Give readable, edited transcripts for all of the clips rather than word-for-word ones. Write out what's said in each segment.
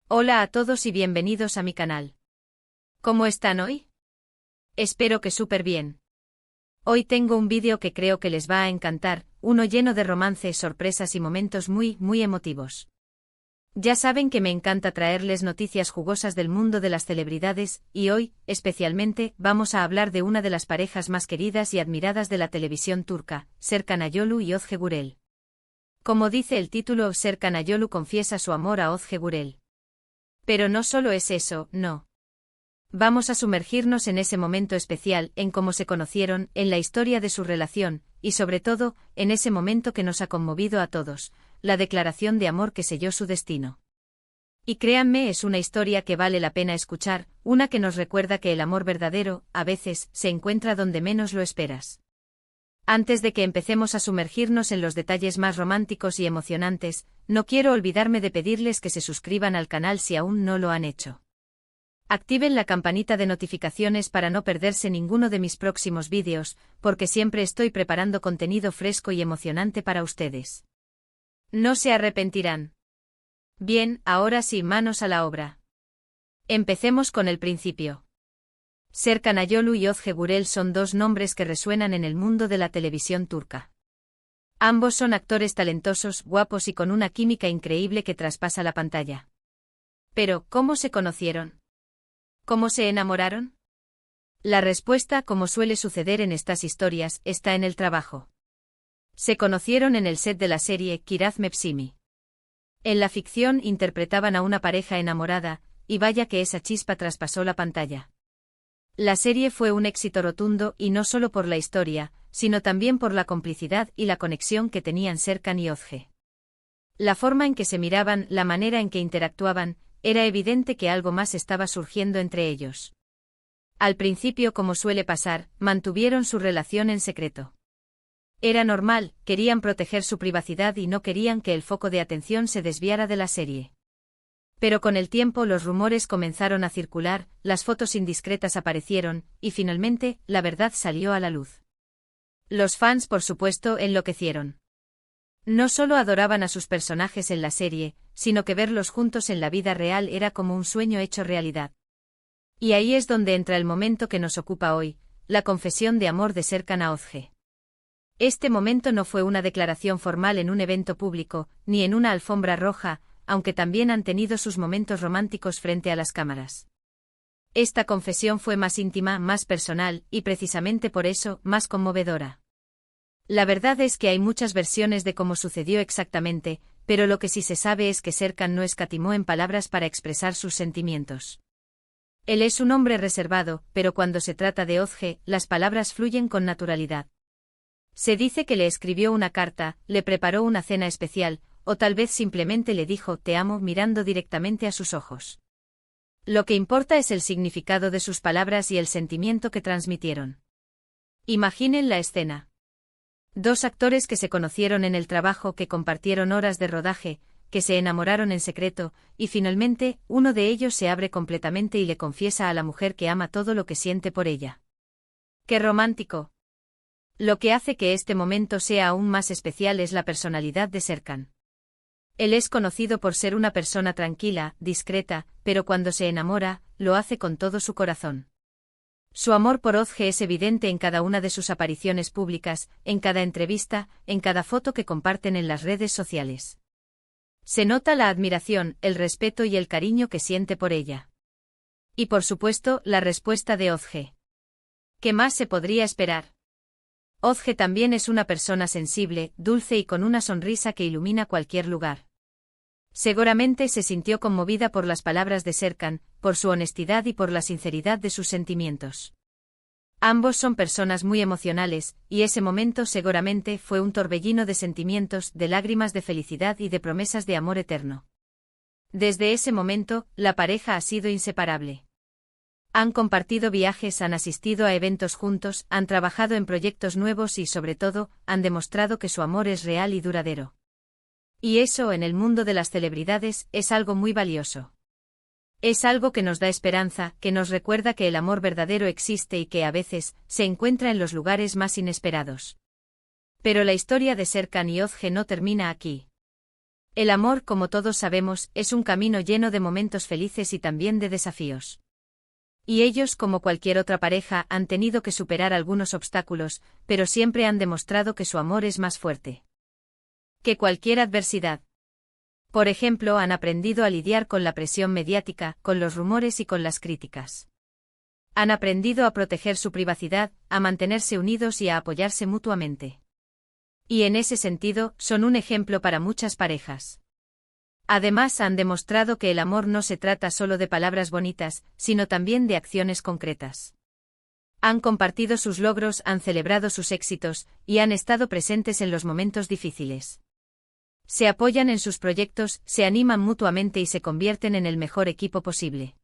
Hola a todos y bienvenidos a mi canal. ¿Cómo están hoy? Espero que súper bien. Hoy tengo un vídeo que creo que les va a encantar, uno lleno de romances, sorpresas y momentos muy emotivos. Ya saben que me encanta traerles noticias jugosas del mundo de las celebridades, y hoy, especialmente, vamos a hablar de una de las parejas más queridas y admiradas de la televisión turca, Serkan Ayolu y Ozge Gürel. Como dice el título, Serkan Ayolu confiesa su amor a Ozge Gürel. Pero no solo es eso, no. Vamos a sumergirnos en ese momento especial, en cómo se conocieron, en la historia de su relación, y sobre todo, en ese momento que nos ha conmovido a todos, la declaración de amor que selló su destino. Y créanme, es una historia que vale la pena escuchar, una que nos recuerda que el amor verdadero, a veces, se encuentra donde menos lo esperas. Antes de que empecemos a sumergirnos en los detalles más románticos y emocionantes, no quiero olvidarme de pedirles que se suscriban al canal si aún no lo han hecho. Activen la campanita de notificaciones para no perderse ninguno de mis próximos vídeos, porque siempre estoy preparando contenido fresco y emocionante para ustedes. No se arrepentirán. Bien, ahora sí, manos a la obra. Empecemos con el principio. Serkan Ayolu y Ozge Gürel son dos nombres que resuenan en el mundo de la televisión turca. Ambos son actores talentosos, guapos y con una química increíble que traspasa la pantalla. Pero, ¿cómo se conocieron? ¿Cómo se enamoraron? La respuesta, como suele suceder en estas historias, está en el trabajo. Se conocieron en el set de la serie Kiraz Mevsimi. En la ficción interpretaban a una pareja enamorada, y vaya que esa chispa traspasó la pantalla. La serie fue un éxito rotundo y no solo por la historia, sino también por la complicidad y la conexión que tenían Serkan y Ozge. La forma en que se miraban, la manera en que interactuaban, era evidente que algo más estaba surgiendo entre ellos. Al principio, como suele pasar, mantuvieron su relación en secreto. Era normal, querían proteger su privacidad y no querían que el foco de atención se desviara de la serie. Pero con el tiempo los rumores comenzaron a circular, las fotos indiscretas aparecieron, y finalmente, la verdad salió a la luz. Los fans, por supuesto, enloquecieron. No solo adoraban a sus personajes en la serie, sino que verlos juntos en la vida real era como un sueño hecho realidad. Y ahí es donde entra el momento que nos ocupa hoy, la confesión de amor de Serkan a Ozge. Este momento no fue una declaración formal en un evento público, ni en una alfombra roja, aunque también han tenido sus momentos románticos frente a las cámaras. Esta confesión fue más íntima, más personal, y precisamente por eso, más conmovedora. La verdad es que hay muchas versiones de cómo sucedió exactamente, pero lo que sí se sabe es que Serkan no escatimó en palabras para expresar sus sentimientos. Él es un hombre reservado, pero cuando se trata de Ozge, las palabras fluyen con naturalidad. Se dice que le escribió una carta, le preparó una cena especial, o tal vez simplemente le dijo «te amo» mirando directamente a sus ojos. Lo que importa es el significado de sus palabras y el sentimiento que transmitieron. Imaginen la escena. Dos actores que se conocieron en el trabajo, que compartieron horas de rodaje, que se enamoraron en secreto, y finalmente, uno de ellos se abre completamente y le confiesa a la mujer que ama todo lo que siente por ella. ¡Qué romántico! Lo que hace que este momento sea aún más especial es la personalidad de Serkan. Él es conocido por ser una persona tranquila, discreta, pero cuando se enamora, lo hace con todo su corazón. Su amor por Ozge es evidente en cada una de sus apariciones públicas, en cada entrevista, en cada foto que comparten en las redes sociales. Se nota la admiración, el respeto y el cariño que siente por ella. Y por supuesto, la respuesta de Ozge. ¿Qué más se podría esperar? Ozge también es una persona sensible, dulce y con una sonrisa que ilumina cualquier lugar. Seguramente se sintió conmovida por las palabras de Serkan, por su honestidad y por la sinceridad de sus sentimientos. Ambos son personas muy emocionales, y ese momento seguramente fue un torbellino de sentimientos, de lágrimas de felicidad y de promesas de amor eterno. Desde ese momento, la pareja ha sido inseparable. Han compartido viajes, han asistido a eventos juntos, han trabajado en proyectos nuevos y, sobre todo, han demostrado que su amor es real y duradero. Y eso, en el mundo de las celebridades, es algo muy valioso. Es algo que nos da esperanza, que nos recuerda que el amor verdadero existe y que a veces se encuentra en los lugares más inesperados. Pero la historia de Serkan y Ozge no termina aquí. El amor, como todos sabemos, es un camino lleno de momentos felices y también de desafíos. Y ellos, como cualquier otra pareja, han tenido que superar algunos obstáculos, pero siempre han demostrado que su amor es más fuerte que cualquier adversidad. Por ejemplo, han aprendido a lidiar con la presión mediática, con los rumores y con las críticas. Han aprendido a proteger su privacidad, a mantenerse unidos y a apoyarse mutuamente. Y en ese sentido, son un ejemplo para muchas parejas. Además, han demostrado que el amor no se trata solo de palabras bonitas, sino también de acciones concretas. Han compartido sus logros, han celebrado sus éxitos, y han estado presentes en los momentos difíciles. Se apoyan en sus proyectos, se animan mutuamente y se convierten en el mejor equipo posible.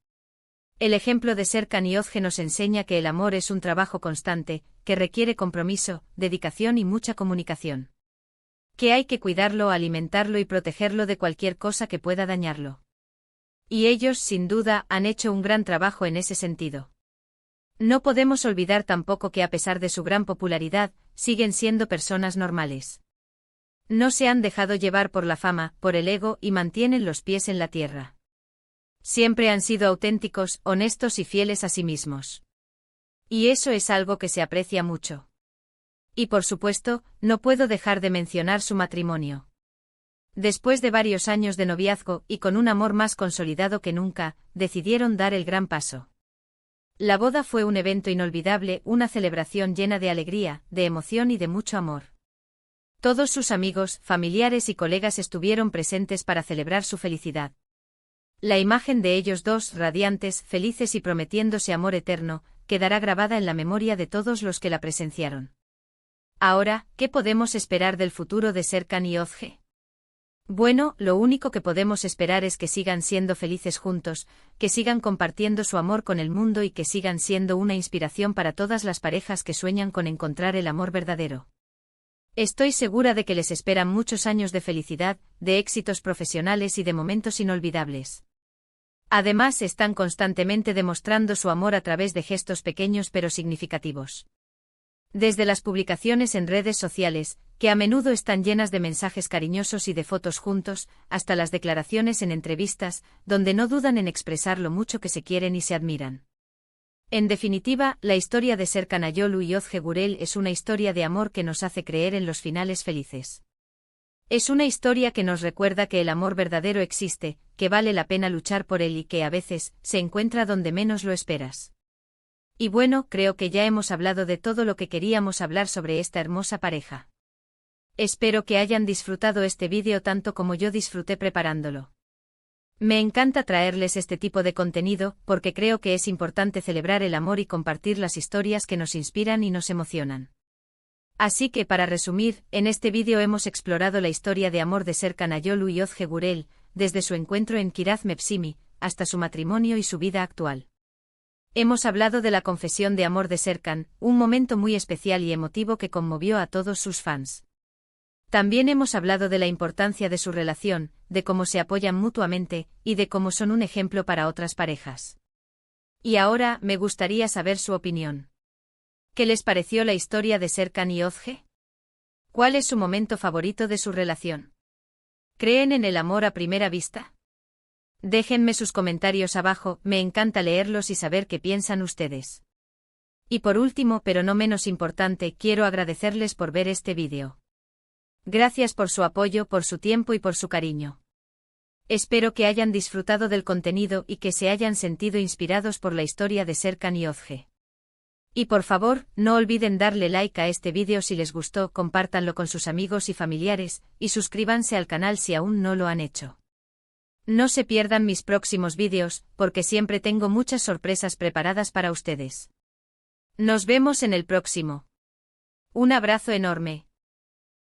El ejemplo de Serkan y Özge nos enseña que el amor es un trabajo constante, que requiere compromiso, dedicación y mucha comunicación. Que hay que cuidarlo, alimentarlo y protegerlo de cualquier cosa que pueda dañarlo. Y ellos, sin duda, han hecho un gran trabajo en ese sentido. No podemos olvidar tampoco que a pesar de su gran popularidad, siguen siendo personas normales. No se han dejado llevar por la fama, por el ego y mantienen los pies en la tierra. Siempre han sido auténticos, honestos y fieles a sí mismos. Y eso es algo que se aprecia mucho. Y por supuesto, no puedo dejar de mencionar su matrimonio. Después de varios años de noviazgo y con un amor más consolidado que nunca, decidieron dar el gran paso. La boda fue un evento inolvidable, una celebración llena de alegría, de emoción y de mucho amor. Todos sus amigos, familiares y colegas estuvieron presentes para celebrar su felicidad. La imagen de ellos dos, radiantes, felices y prometiéndose amor eterno, quedará grabada en la memoria de todos los que la presenciaron. Ahora, ¿qué podemos esperar del futuro de Serkan y Özge? Bueno, lo único que podemos esperar es que sigan siendo felices juntos, que sigan compartiendo su amor con el mundo y que sigan siendo una inspiración para todas las parejas que sueñan con encontrar el amor verdadero. Estoy segura de que les esperan muchos años de felicidad, de éxitos profesionales y de momentos inolvidables. Además, están constantemente demostrando su amor a través de gestos pequeños pero significativos. Desde las publicaciones en redes sociales, que a menudo están llenas de mensajes cariñosos y de fotos juntos, hasta las declaraciones en entrevistas, donde no dudan en expresar lo mucho que se quieren y se admiran. En definitiva, la historia de Serkan Ayolu y Özge Gürel es una historia de amor que nos hace creer en los finales felices. Es una historia que nos recuerda que el amor verdadero existe, que vale la pena luchar por él y que a veces se encuentra donde menos lo esperas. Y bueno, creo que ya hemos hablado de todo lo que queríamos hablar sobre esta hermosa pareja. Espero que hayan disfrutado este vídeo tanto como yo disfruté preparándolo. Me encanta traerles este tipo de contenido porque creo que es importante celebrar el amor y compartir las historias que nos inspiran y nos emocionan. Así que para resumir, en este vídeo hemos explorado la historia de amor de Serkan Ayolu y Özge Gürel, desde su encuentro en Kiraz Mevsimi, hasta su matrimonio y su vida actual. Hemos hablado de la confesión de amor de Serkan, un momento muy especial y emotivo que conmovió a todos sus fans. También hemos hablado de la importancia de su relación, de cómo se apoyan mutuamente, y de cómo son un ejemplo para otras parejas. Y ahora, me gustaría saber su opinión. ¿Qué les pareció la historia de Serkan y Özge? ¿Cuál es su momento favorito de su relación? ¿Creen en el amor a primera vista? Déjenme sus comentarios abajo, me encanta leerlos y saber qué piensan ustedes. Y por último, pero no menos importante, quiero agradecerles por ver este vídeo. Gracias por su apoyo, por su tiempo y por su cariño. Espero que hayan disfrutado del contenido y que se hayan sentido inspirados por la historia de Serkan y Özge. Y por favor, no olviden darle like a este vídeo si les gustó, compártanlo con sus amigos y familiares, y suscríbanse al canal si aún no lo han hecho. No se pierdan mis próximos vídeos, porque siempre tengo muchas sorpresas preparadas para ustedes. Nos vemos en el próximo. Un abrazo enorme.